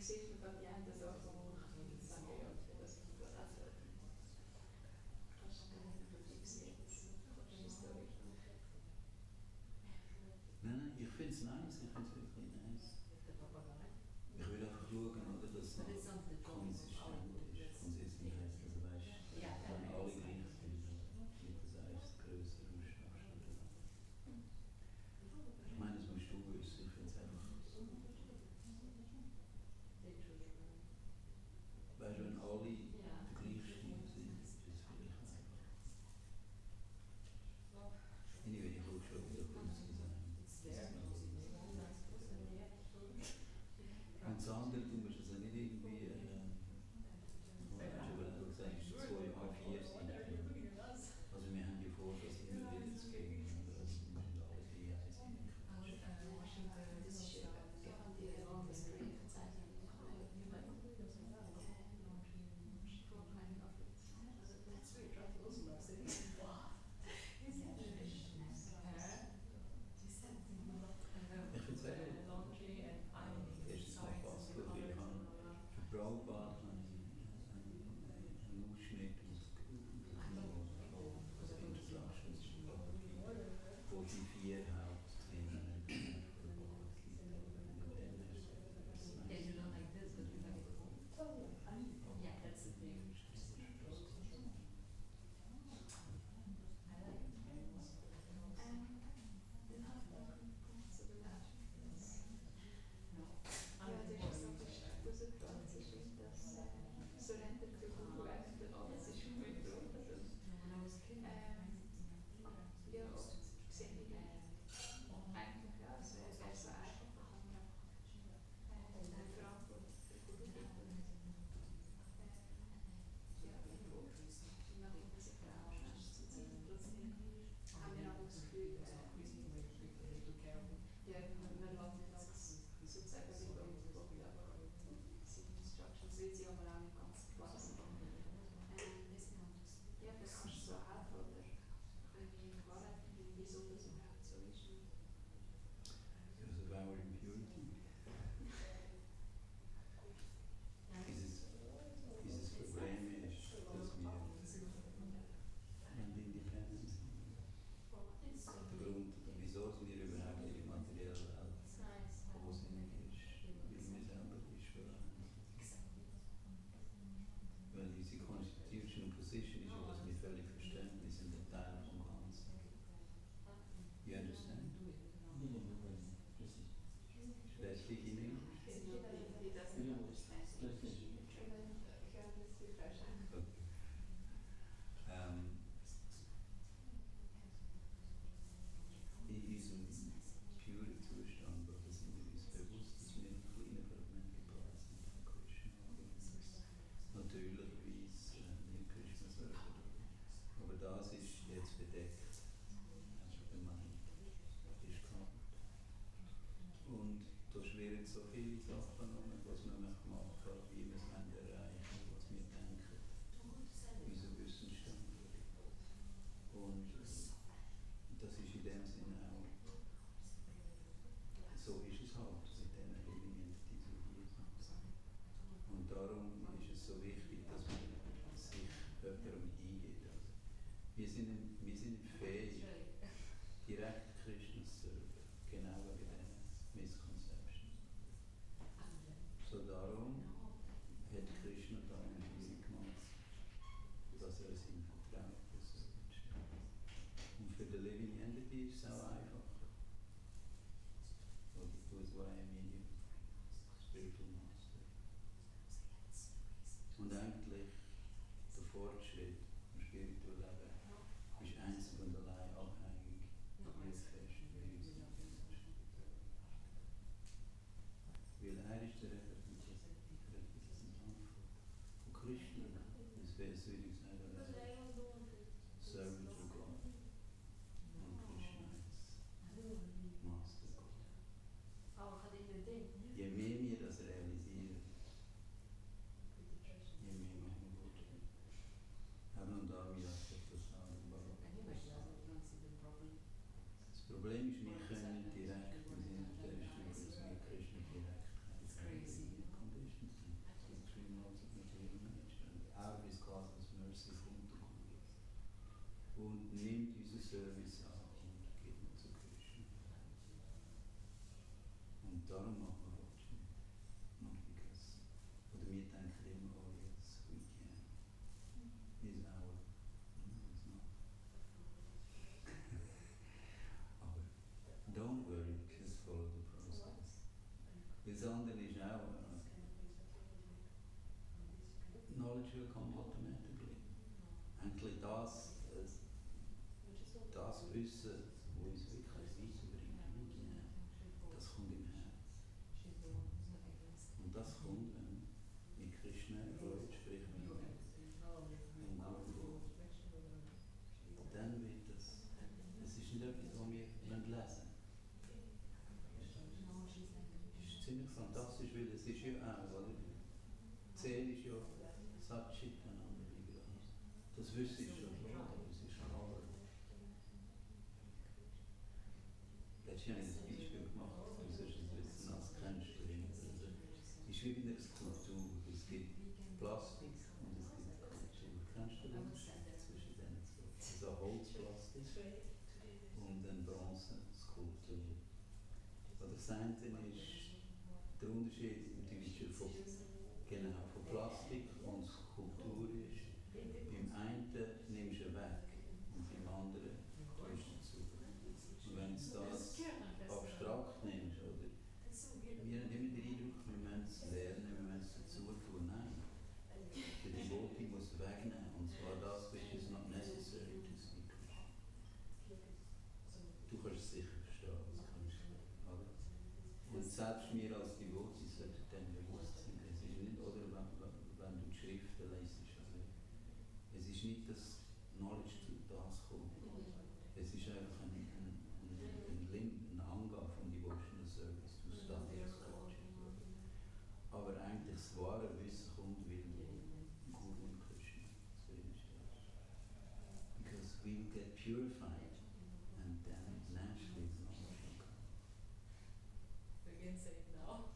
[SPEAKER 3] sieht man dann die einen so, wo man sagen, ja, das ist gut, also kannst du gar nicht sehen, das ist Story.
[SPEAKER 1] Nein, ich finde es nice, ich finde es wirklich nice. Ich will einfach schauen, oder, dass es noch konsistent ist. Konsistent heisst, also weißt du, wenn alle gleich sind, nicht das eins grösser ausschnappst. Ich meine, das musst du wissen, ich finde es einfach. Weißt du, wenn alle der gleichen Stil sind, ist es vielleicht einfach. Anyway, ich schaue schon wieder Kunst sein. Und das andere, du musst es ja nicht irgendwie, weil du gesagt hast, 2 A4 sind. Also wir haben ja vor, das immer wieder zu geben, aber also wir müssen alle 3 eins hin.
[SPEAKER 3] Das ist ja, wir haben die das Projekt gezeigt,
[SPEAKER 1] Ich finde es echt, erstens mal fast gut, weil ich für Braubad habe ich einen Ausschnitt aus Instructions, wo die 4 Hauptthemen für Bad gibt.
[SPEAKER 4] Yeah, that's the thing.
[SPEAKER 1] Also our impurity. Dieses Problem ist, dass wir independent sind. Der Grund, wieso wir überhaupt in die materielle Welt gekommen sind, ist, weil wir selber die Schwere haben. Weil unsere constitutional position ist ja, dass wir völlig verstehen, wir sind ein Teil vom Ganzen. You understand? Should I speak in English?
[SPEAKER 3] He doesn't understand.
[SPEAKER 1] In diesem pure Zustand, aber sind wir uns bewusst, dass wir ein kleiner Fragment gebracht sind von Krishna. Natürlicherweise nicht Krishna selber. Aber das ist jetzt bedeckt. Also gemeint, ist klar. Und da schwirren so viele Sachen um, was man machen möchte, wie wir es erreichen, was wir denken, unser Wissensstand. Und das ist in dem Sinne auch, so ist es halt, mit diesen Living Entities, die hier sind. Und darum ist es so wichtig, dass man sich jemandem eingeht. Also, wir sind nicht fähig, direkt Krishnas zu serven, genau wegen diesen Misconceptions. So darum hat Krishna da eine Schwierigkeit gemacht, dass er es ihm vertraut, dass er entsteht. Und für die Living Entity ist es auch einfacher. Oder du es war ein Medium, Spiritual Master. Und eigentlich der Fortschritt im spirituellen Leben ist einzig und allein abhängig von wie fest wir uns entwickeln. Weil er ist der Repräsentant von Krishna. Das wäre so, wie ich gesagt habe, Servant of God. Und Krishna ist Master God. Je mehr wir das realisieren, je mehr machen wir gut. Haben und da wir das sagen, das Problem ist, wir können nicht direkt, wir sind der Stück, dass wir Krishna direkt kennen. darum machen wir Watching. Not because. Oder wir denken immer, oh yes, we can. Is our. No, it's not. Aber don't worry, just follow the process. Das andere ist auch, knowledge will come automatically. Eigentlich das Wissen, wo uns wirklich weiterbringt, das kommt im Herz. Und das kommt, wenn mit Krishna Freude spricht, wenn man im Namen Gott. Dann wird das. Es ist nicht etwas, was wir lesen müssen. Es ist ziemlich fantastisch, weil es ist ja auch, oder? Die Seele ist ja Satchitananda Vigraha. Das Wissen ist schon klar, aber es ist klar. Letztes Jahr habe ich ein Beispiel gemacht, du sollst das Wissen als kennst du dahinter. Es ist wie bei einer Skulptur. Es gibt Plastik und es gibt Kultur. Kennst du den Unterschied zwischen diesen zwei? Also Holzplastik und eine Bronzeskulptur. Das eine ist der Unterschied von Plastik und Skulptur ist, beim einen nimmst du weg und beim anderen tust du dazu. Und wenn du das abstrakt nimmst, oder? Wir haben immer den Eindruck, wir müssen es lernen, wir müssen es dazu tun. Nein. Der Devotee muss wegnehmen, und zwar das, which is not necessary to speak. Du kannst es sicher verstehen, das kannst du, oder? Und selbst wir als Devotees sollten dem bewusst sein. Es ist nicht, oder wenn du die Schriften liest, also, es ist nicht das Knowledge zu das kommt. Es ist einfach eine Angabe vom Devotional Service to study as coaches. Aber eigentlich das wahre Wissen kommt wieder Guru und Krishna. Because we will get purified and then naturally the knowledge will come.
[SPEAKER 4] We can say it now.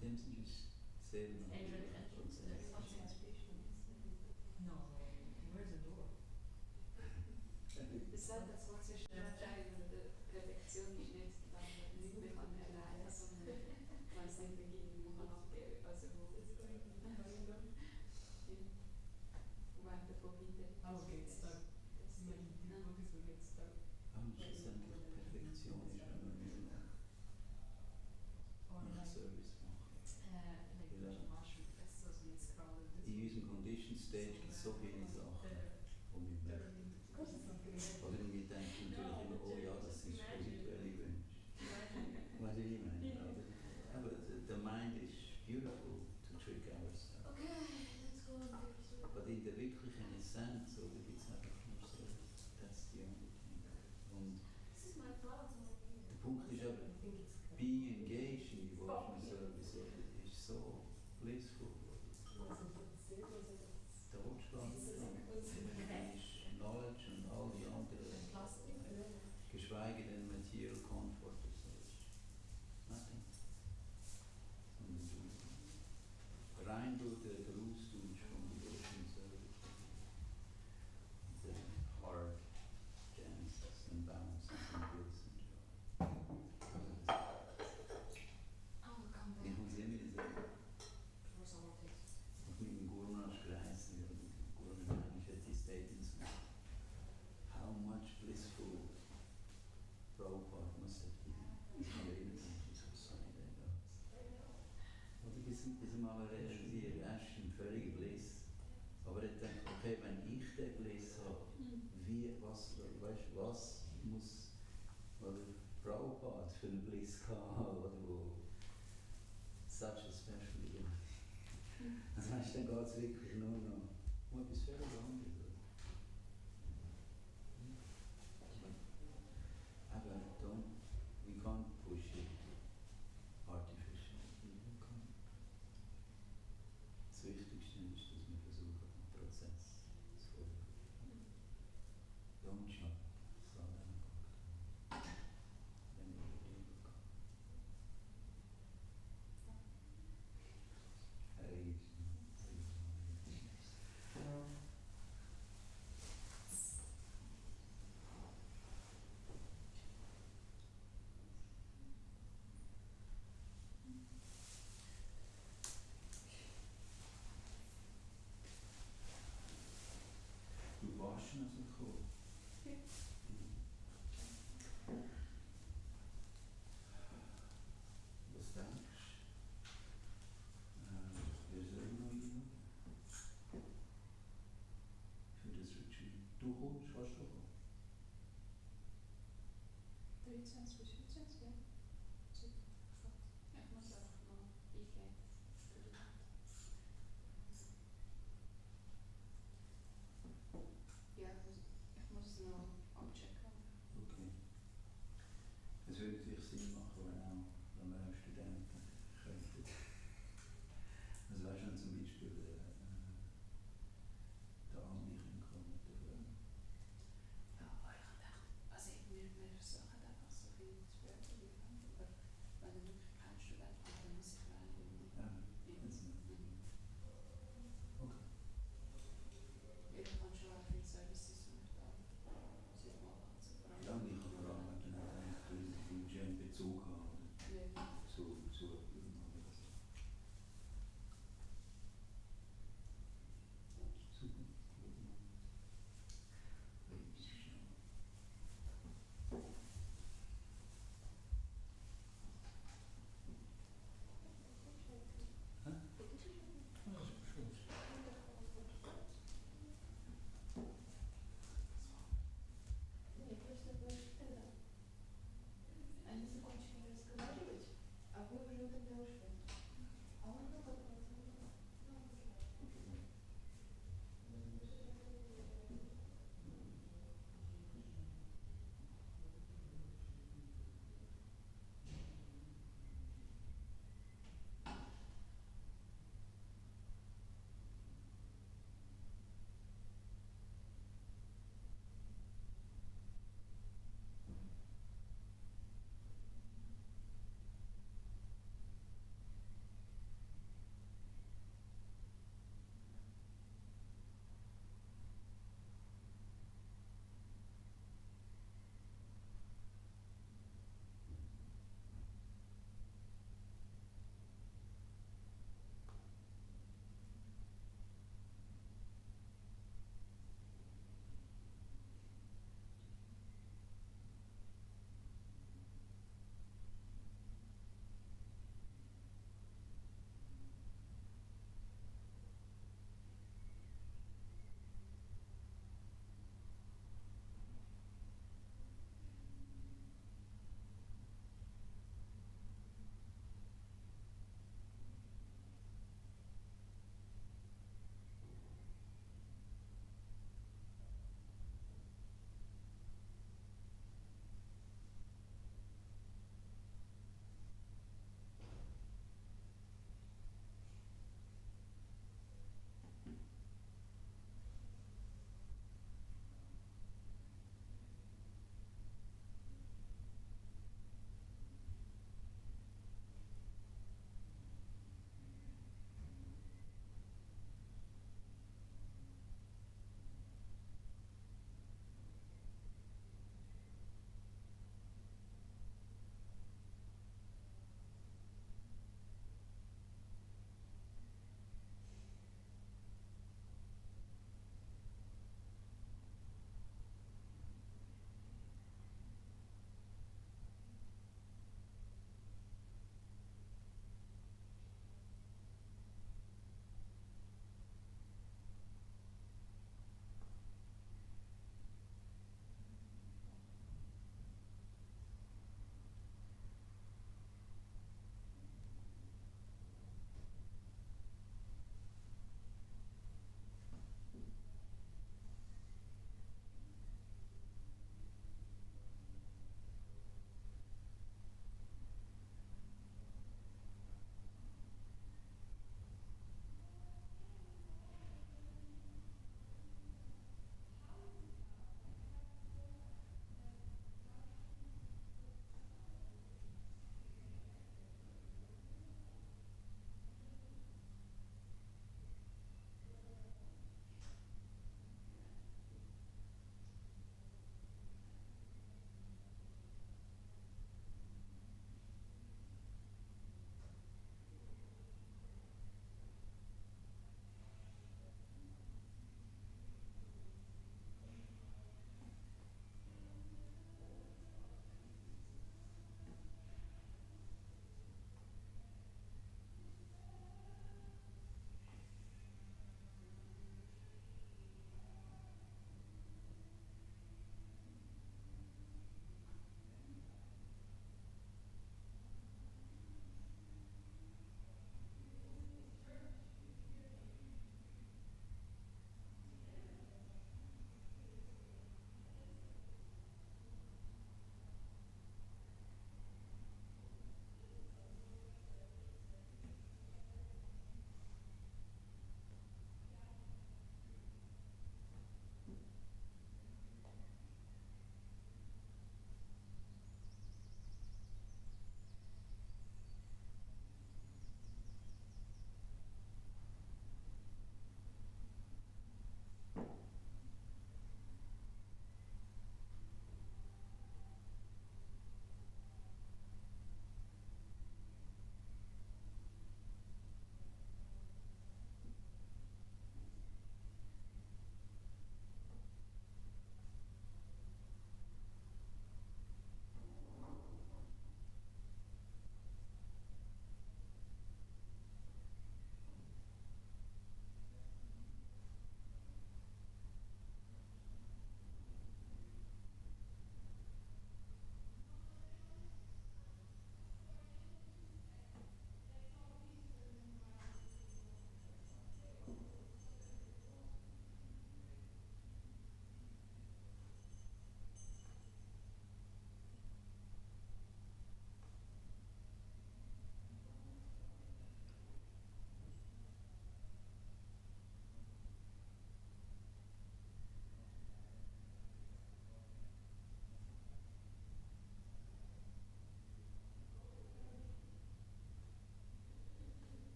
[SPEAKER 1] Dem sind wir sehr
[SPEAKER 4] No, where's the door?
[SPEAKER 3] Das sagt, das Wort zwischen Entscheidung und Perfektion ist nicht, wenn man nicht mehr erlernen kann, sondern man es nicht beginnen muss, abgeben. Also, wenn davon wieder.
[SPEAKER 4] How get stuck? Many devotees will get stuck.
[SPEAKER 1] schlussendlich Perfektion ist, wenn wir nur noch Service machen. In unserem Condition Stage gibt es so viele Sachen, die wir möchten. Oder wir denken natürlich immer, oh ja, das ist spirituelle Wünsche. Weißt du, wie ich meine? Aber the mind is beautiful to trick ourselves.
[SPEAKER 3] Okay, let's go.
[SPEAKER 1] Aber in der wirklichen Essenz, oder gibt es einfach nur Service. That's the only thing. Und
[SPEAKER 3] This is my problem.
[SPEAKER 1] der Punkt ist aber, being engaged in devotional service ist so blissful. Der Wortschlag ist Knowledge und all die anderen, geschweige denn Material Comfort. Nothing. Und rein durch den Austausch von devotional service. The hard dances and bounces and bliss and joy. Wir haben es immer gesagt. Auf meinem Gurnasch geheißen, Gurnasch hat die Statements gemacht. How much blissful Prabhupada must have been. Oder bis mal realisiert, er ist ein völliger Bliss. Aber er denkt, okay, wenn ich den Bliss habe, was muss Prabhupada für einen Bliss haben, oder wo such a special event. Das heißt, dann geht es wirklich nur noch um etwas völlig anderes. Aber we can't push it artificially. Das Wichtigste ist, dass wir versuchen, den Prozess zu folgen. Don't jump, sondern wenn wir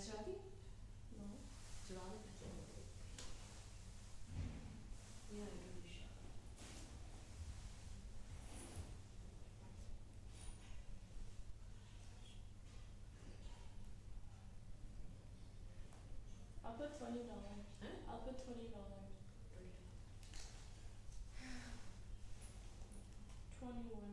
[SPEAKER 3] Maserati? No. Giovanni Maserati. Yeah, I'm pretty sure.
[SPEAKER 4] I'll put $20.
[SPEAKER 3] Huh?
[SPEAKER 4] I'll put $20. 21.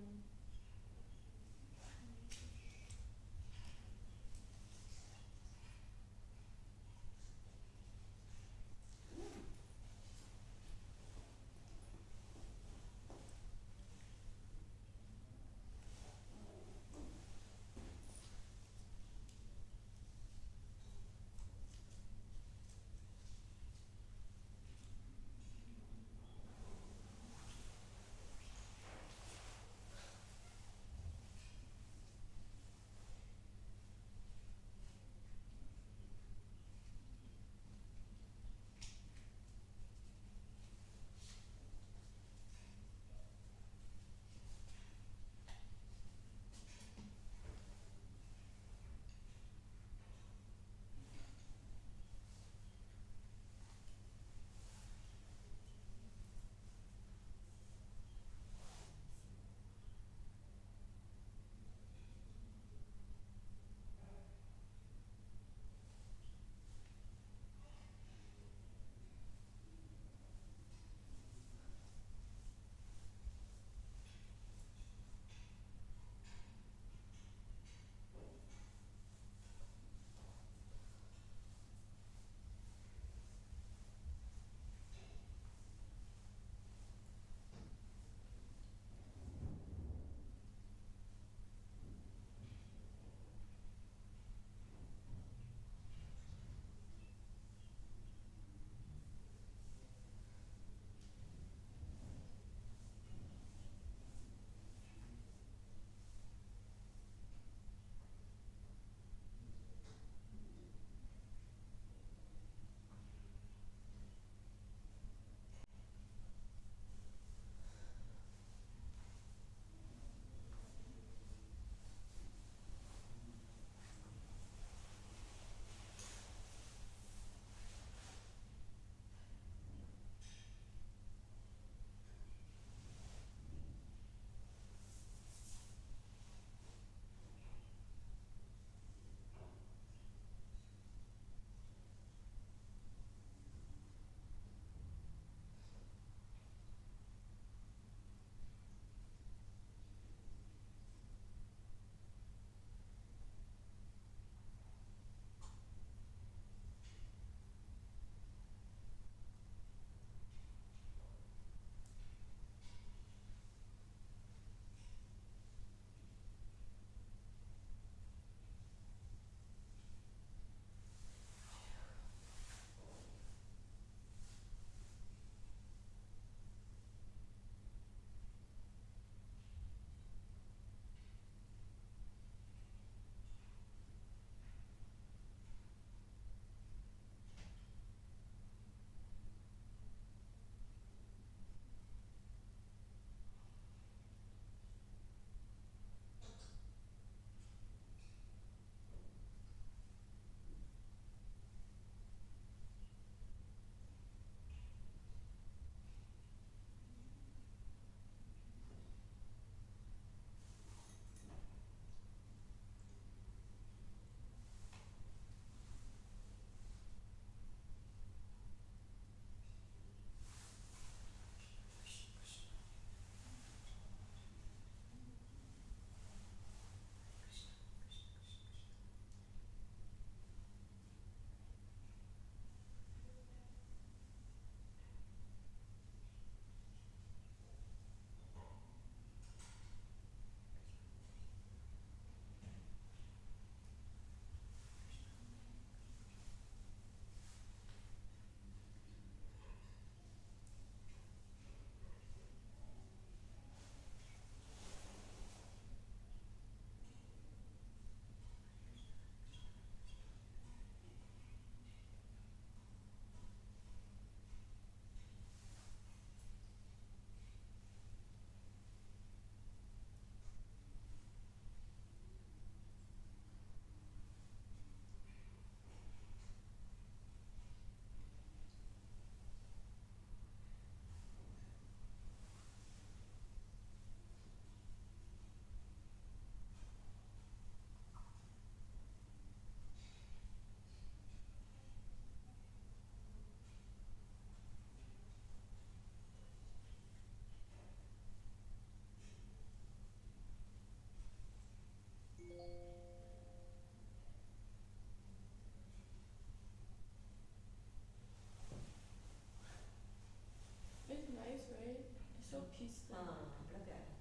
[SPEAKER 3] peaceful.
[SPEAKER 5] हाँ बड़ा प्यारा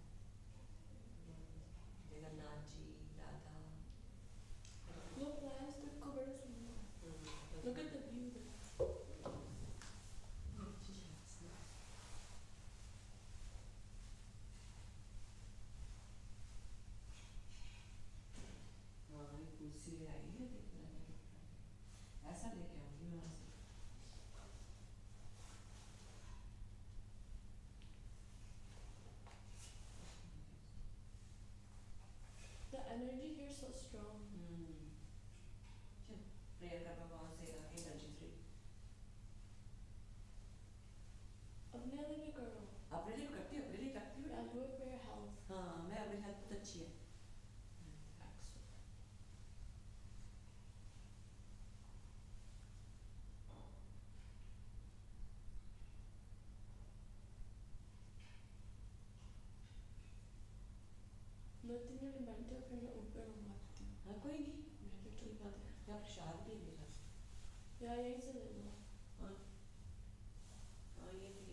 [SPEAKER 5] जगन्नाथ जी राधा
[SPEAKER 3] वो plants देखो बड़ा सुंदर है. Look at the view there.
[SPEAKER 5] हाँ ये कुर्सी ले आई है देखना ऐसा लेके आऊँगी मैं वहाँ से
[SPEAKER 3] The energy here is so strong.
[SPEAKER 5] चल प्रेयर कर भगवान से एनर्जी फ्री
[SPEAKER 3] अपने लिए भी करो.
[SPEAKER 5] अपने लिए करती हूँ
[SPEAKER 3] Yeah, do it for your health.
[SPEAKER 5] हाँ मैं अपनी हेल्थ बहुत अच्छी है
[SPEAKER 3] मैं 3 मिनट बैठती हूँ फिर मैं ऊपर मारती हूँ.
[SPEAKER 5] हाँ कोई नहीं
[SPEAKER 3] मैं भी ठीक बात है.
[SPEAKER 5] या प्रसाद भी लेगा
[SPEAKER 3] या यहीं से ले लो.
[SPEAKER 5] हाँ हाँ ये भी